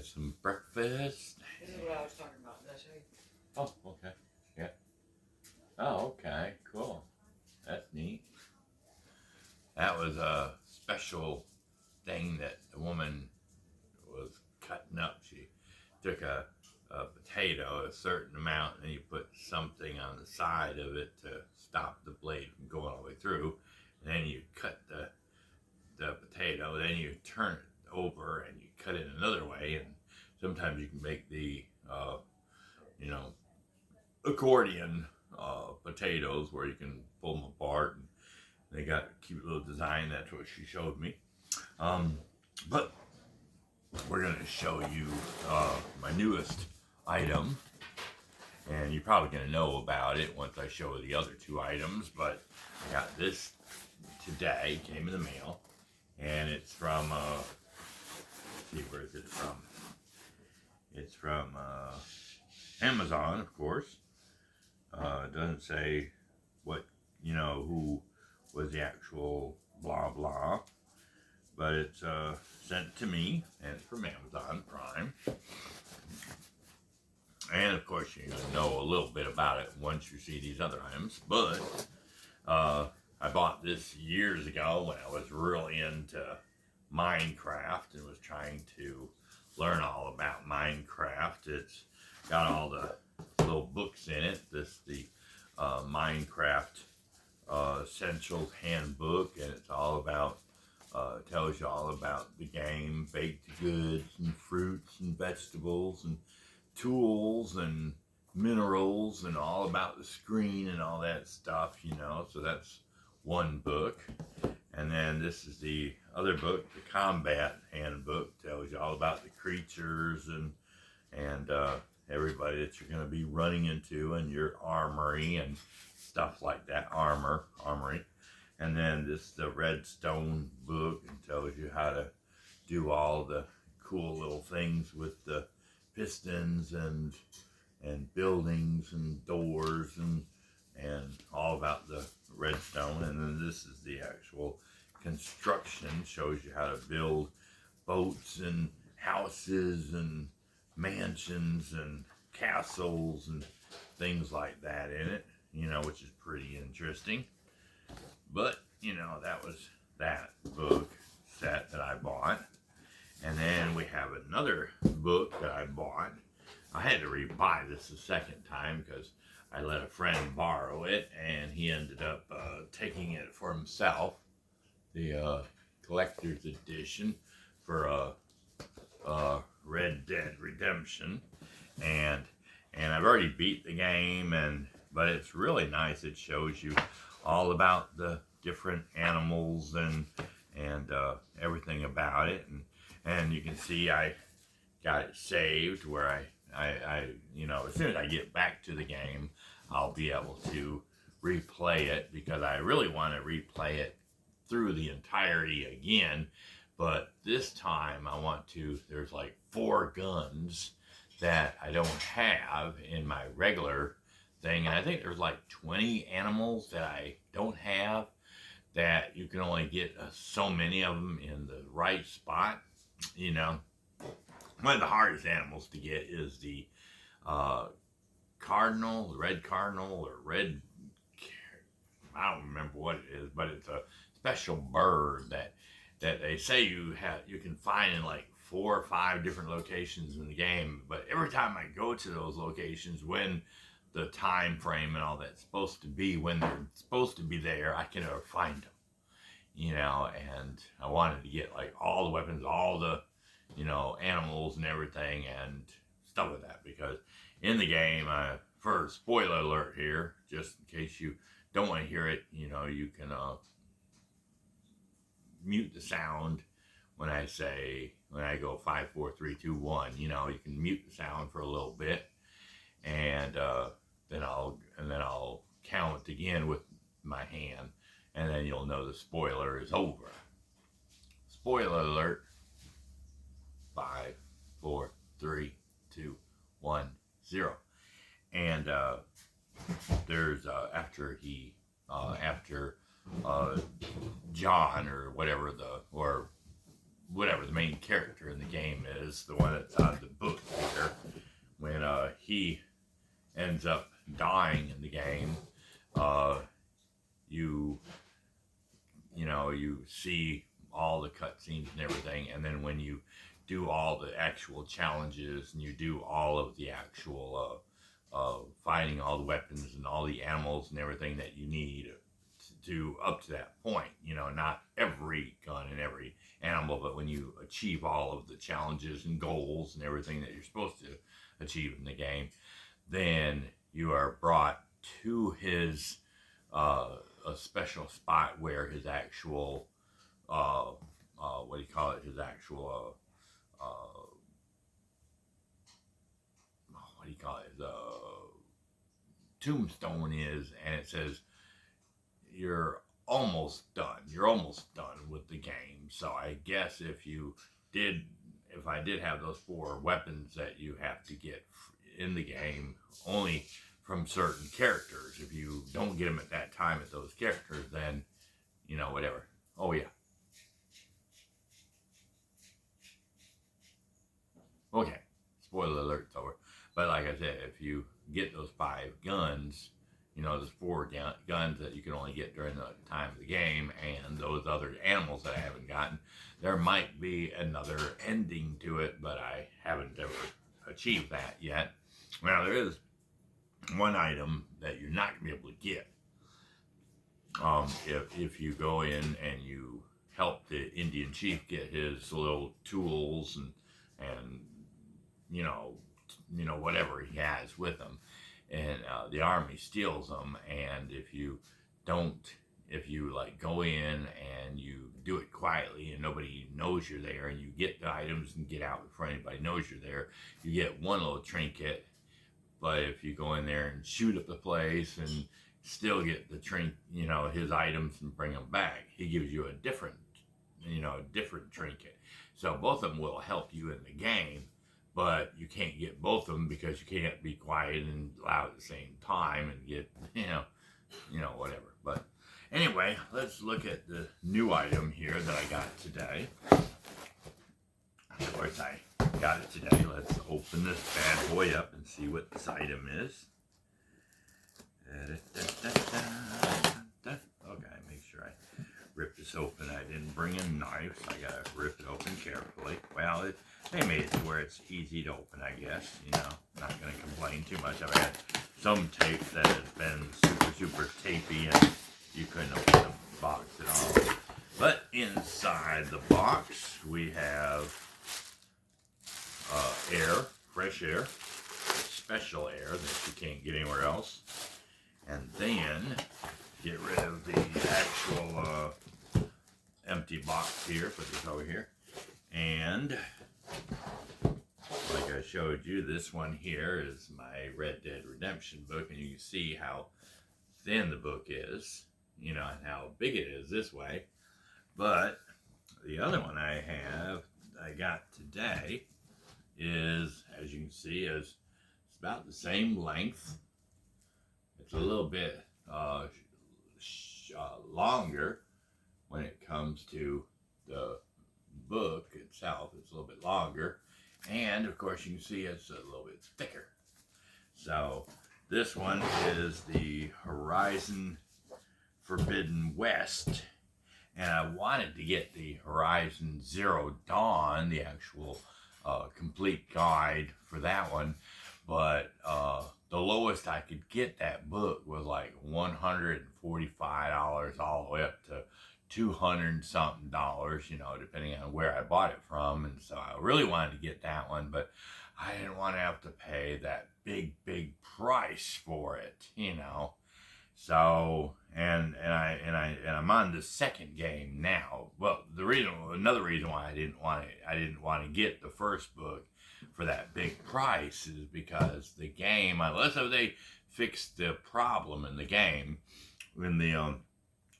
had some breakfast. This is what I was talking about. Did I show you? Oh, okay. Yeah. Oh, okay. Cool. That's neat. That was a special thing that the woman was cutting up. She took a potato, a certain amount, and then you put something on the side of it to stop the blade from going all the way through. And then you cut the potato, then you turn it over and you cut it another way. And sometimes you can make the, accordion potatoes where you can pull them apart. And they got a cute little design. That's what she showed me. But we're going to show you my newest item. And you're probably going to know about it once I show the other two items. But I got this today. Came in the mail. And it's from, let's see, where is it from? It's from Amazon, of course. It doesn't say what, who was the actual blah blah. But it's sent to me, and it's from Amazon Prime. And of course, you're going to know a little bit about it once you see these other items. But I bought this years ago when I was really into Minecraft and was trying to learn all about Minecraft. It's got all the little books in it. This is the Minecraft Essentials Handbook, and it's all about, tells you all about the game, baked goods and fruits and vegetables and tools and minerals and all about the screen and all that stuff, so that's one book. And then this is the other book, the Combat Handbook, tells you all about the creatures and everybody that you're going to be running into and your armory and stuff like that, armory. And then this is the Redstone book, and tells you how to do all the cool little things with the pistons and buildings and doors and all about the redstone. And then this is the actual construction, shows you how to build boats and houses and mansions and castles and things like that in it, which is pretty interesting. But that was that book set that I bought. And then we have another book that I bought. I had to rebuy this the second time because I let a friend borrow it, and he ended up taking it for himself, the collector's edition for Red Dead Redemption, and I've already beat the game, but it's really nice. It shows you all about the different animals and everything about it, and you can see I got it saved where I as soon as I get back to the game, I'll be able to replay it, because I really want to replay it through the entirety again. But this time I want to, there's like 4 guns that I don't have in my regular thing. And I think there's like 20 animals that I don't have, that you can only get so many of them in the right spot. One of the hardest animals to get is the cardinal, the red cardinal, or red, I don't remember what it is, but it's a special bird that they say you can find in like 4 or 5 different locations in the game. But every time I go to those locations, when the time frame and all that's supposed to be, when they're supposed to be there, I can never find them. And I wanted to get like all the weapons, all the animals and everything and stuff like that, because in the game, for spoiler alert here, just in case you don't want to hear it, you can mute the sound when I go 5, 4, 3, 2, 1. You can mute the sound for a little bit, and then I'll count again with my hand, and then you'll know the spoiler is over. Spoiler alert. 5, 4, 3, 2, 1, 0. And there's after John or whatever the main character in the game is, is the one that's on the book here. When he ends up dying in the game, you see all the cutscenes and everything, and then when you do all the actual challenges and you do all of the actual finding all the weapons and all the animals and everything that you need to do up to that point, not every gun and every animal, but when you achieve all of the challenges and goals and everything that you're supposed to achieve in the game, then you are brought to his a special spot where his actual what do you call it? His actual what do you call it? The tombstone is, and it says you're almost done. You're almost done with the game. So I guess if I did have those 4 weapons that you have to get in the game, only from certain characters. If you don't get them at that time at those characters, then whatever. Oh yeah. Okay, spoiler alert's over. But like I said, if you get those 5 guns, there's 4 guns that you can only get during the time of the game, and those other animals that I haven't gotten, there might be another ending to it, but I haven't ever achieved that yet. Now, there is one item that you're not going to be able to get if you go in and you help the Indian chief get his little tools and whatever he has with him, and the army steals them. And if you like go in and you do it quietly and nobody knows you're there, and you get the items and get out before anybody knows you're there, you get one little trinket. But if you go in there and shoot up the place and still get the his items and bring them back, he gives you a different trinket. So both of them will help you in the game, but you can't get both of them because you can't be quiet and loud at the same time and get, whatever. But anyway, let's look at the new item here that I got today. Of course, I got it today. Let's open this bad boy up and see what this item is. Okay, make sure I rip this open. I didn't bring a knife, so I gotta rip it open carefully. Well, they made it to where it's easy to open, I guess. Not gonna complain too much. I've had some tape that has been super tapey, and you couldn't open the box at all. But inside the box, we have air, fresh air, special air that you can't get anywhere else. And then get rid of the actual empty box here, put this over here. And like I showed you, this one here is my Red Dead Redemption book, and you can see how thin the book is, and how big it is this way. But the other one I got today is, as you can see, it's about the same length. It's a little bit longer when it comes to the book itself. It's a little bit longer, and of course you can see it's a little bit thicker. So this one is the Horizon Forbidden West, and I wanted to get the Horizon Zero Dawn, the actual complete guide for that one, but the lowest I could get that book was like $145 all the way up to $200 something, depending on where I bought it from. And so I really wanted to get that one, but I didn't want to have to pay that big price for it, So and I'm on the second game now. Well, another reason why I didn't want to get the first book for that big price is because the game, unless they fixed the problem in the game, in the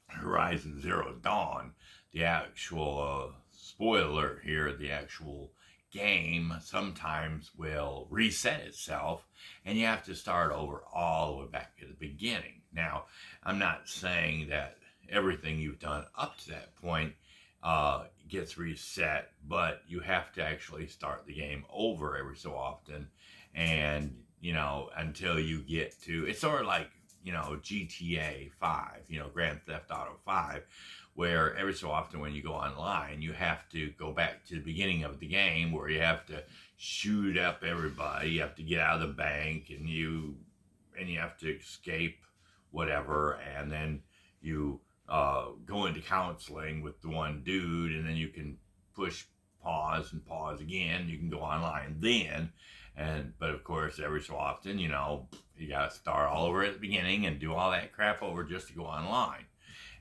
Horizon Zero Dawn, the actual spoiler alert here, the actual game sometimes will reset itself, and you have to start over all the way back at the beginning. Now, I'm not saying that everything you've done up to that point gets reset, but you have to actually start the game over every so often. And, you know, until you get to, it's sort of like, you know, GTA 5, you know, Grand Theft Auto 5, where every so often when you go online, you have to go back to the beginning of the game where you have to shoot up everybody, you have to get out of the bank, and you have to escape whatever, and then you go into counseling with the one dude, and then you can push pause and pause again. You can go online then, but of course, every so often, you know, you got to start all over at the beginning and do all that crap over just to go online.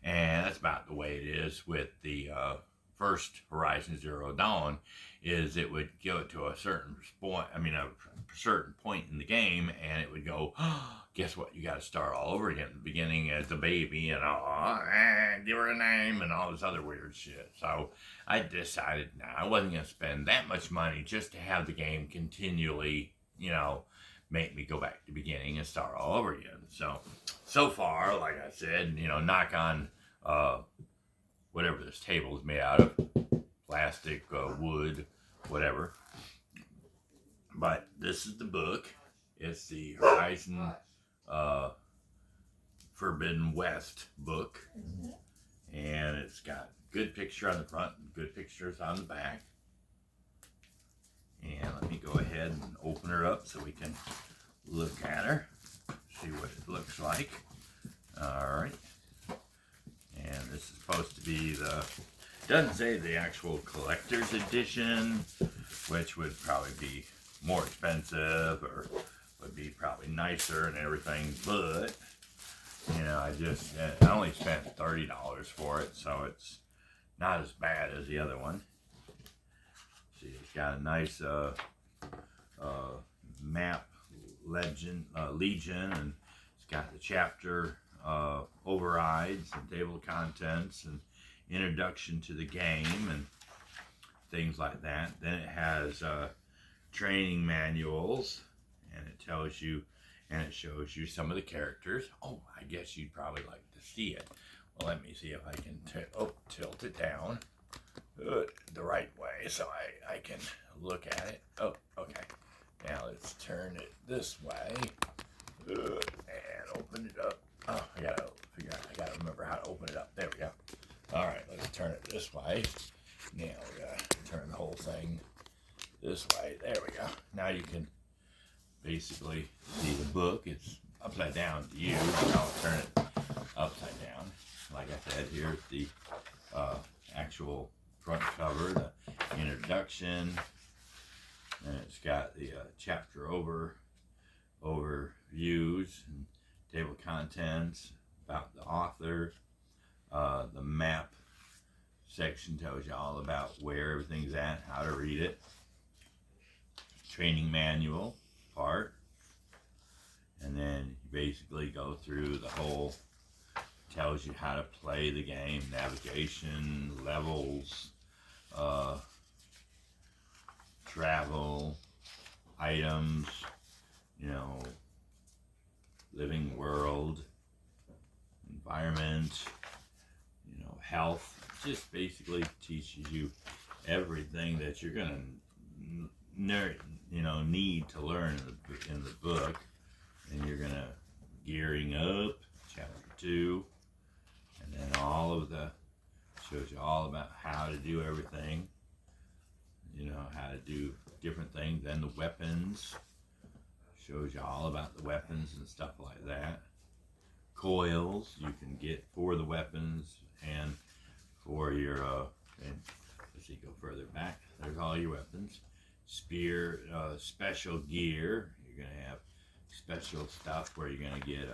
And that's about the way it is with the first Horizon Zero Dawn. Is it would go to a certain point, a certain point in the game, and it would go, oh, guess what, you got to start all over again at the beginning as a baby, and give her a name and all this other weird shit. So I decided, I wasn't going to spend that much money just to have the game continually, you know, make me go back to the beginning and start all over again. So far, like I said, you know, knock on whatever this table is made out of, plastic, wood, whatever. But this is the book. It's the Horizon Forbidden West book. And it's got good picture on the front and good pictures on the back. And let me go ahead and open her up so we can look at her, see what it looks like. Alright. And this is supposed to be doesn't say the actual collector's edition, which would probably be more expensive or would be probably nicer and everything, but you know, I only spent $30 for it, so it's not as bad as the other one. See, it's got a nice map Legion, and it's got the chapter overrides and table of contents and introduction to the game and things like that. Then it has training manuals, and it tells you and it shows you some of the characters. Oh, I guess you'd probably like to see it. Well, let me see if I can tilt it down the right way so I can look at it. Oh, okay. Now let's turn it this way and open it up. Oh, I gotta remember how to open it up. There we go. All right, let's turn it this way. Now we gotta turn the whole thing this way. There we go. Now you can basically see the book. It's upside down to you, but I'll turn it upside down. Like I said, here's the actual front cover, the introduction, and it's got the chapter overviews and table of contents about the author. The map section tells you all about where everything's at, how to read it. Training manual part, and then you basically go through the whole, tells you how to play the game, navigation, levels, travel, items, you know, living world, environment, you know, health. Just basically teaches you everything that you're gonna need to learn in the book. And you're gonna gearing up, chapter 2, and then shows you all about how to do everything, you know, how to do different things. Then the weapons, shows you all about the weapons and stuff like that. Coils you can get for the weapons and for your and let's see, go further back, there's all your weapons. Spear, special gear, you're gonna have special stuff where you're gonna get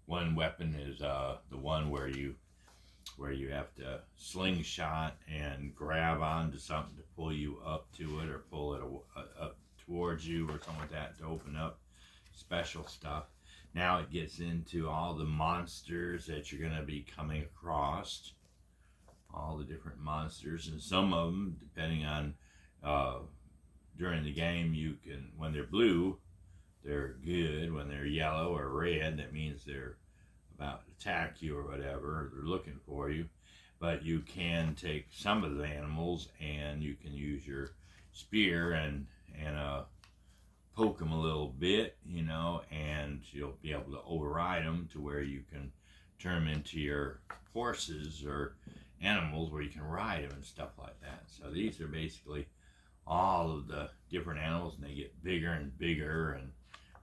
one weapon is the one where you have to slingshot and grab onto something to pull you up to it, or pull it up towards you, or something like that, to open up special stuff. Now it gets into all the monsters that you're going to be coming across, all the different monsters, and some of them, depending on during the game, you can, when they're blue, they're good. When they're yellow or red, that means they're about to attack you or whatever, or they're looking for you. but you can take some of the animals and you can use your spear and poke them a little bit, you know, and you'll be able to override them to where you can turn them into your horses or animals where you can ride them and stuff like that. So these are basically all of the different animals, and they get bigger and bigger, and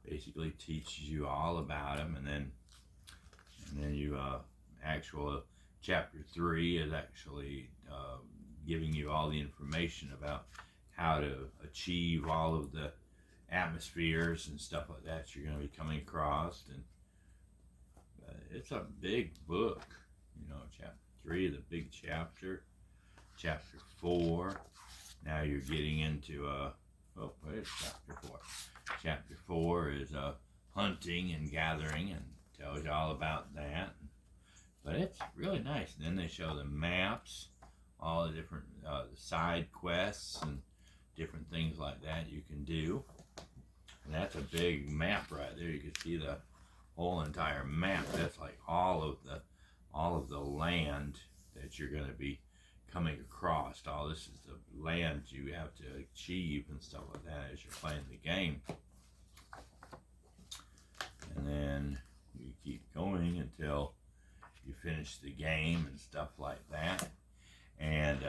basically teaches you all about them. And then you actual chapter 3 is actually giving you all the information about how to achieve all of the atmospheres and stuff like that you're going to be coming across. And it's a big book, you know. Chapter 3 is a big chapter. Chapter 4, now you're getting into what is chapter 4? Chapter 4 is hunting and gathering, and tells you all about that. But it's really nice. And then they show the maps, all the different the side quests and different things like that you can do. And that's a big map right there. You can see the whole entire map. That's like all of the land that you're going to be coming across. All this is the land you have to achieve and stuff like that as you're playing the game. And then you keep going until you finish the game and stuff like that. And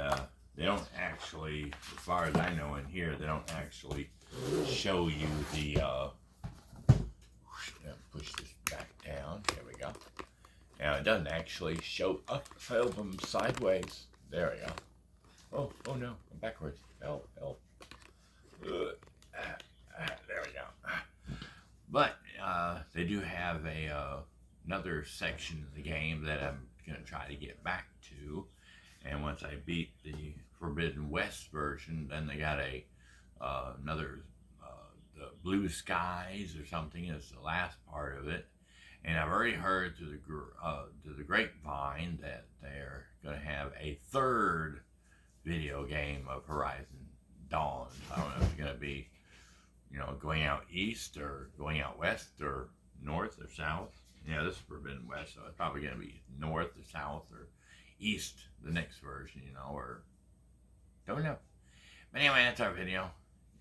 they don't actually, as far as I know in here, they don't actually show you the push this back down. There we go. Now it doesn't actually show up. Held them sideways. There we go. Oh no, I'm backwards. Help. There we go. But they do have another section of the game that I'm going to try to get back to. And once I beat the Forbidden West version, then they got another the Blue Skies or something is the last part of it. And I've already heard through the grapevine that they're going to have a third video game of Horizon Dawn. I don't know if it's going to be, you know, going out east or going out west or north or south. Yeah, this is Forbidden West, so it's probably going to be north or south or east, the next version, you know, or don't know. But anyway, that's our video.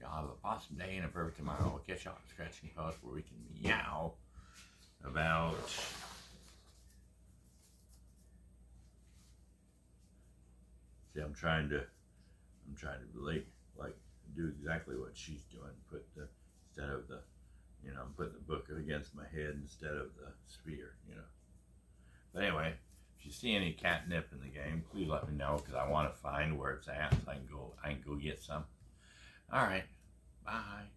Y'all have a awesome day and a perfect tomorrow. We'll catch y'all on Scratching Post where we can meow about I'm trying to like do exactly what she's doing. Instead of the, you know, I'm putting the book against my head instead of the spear, you know. But anyway, if you see any catnip in the game, please let me know, because I want to find where it's at so I can go get some. All right, bye.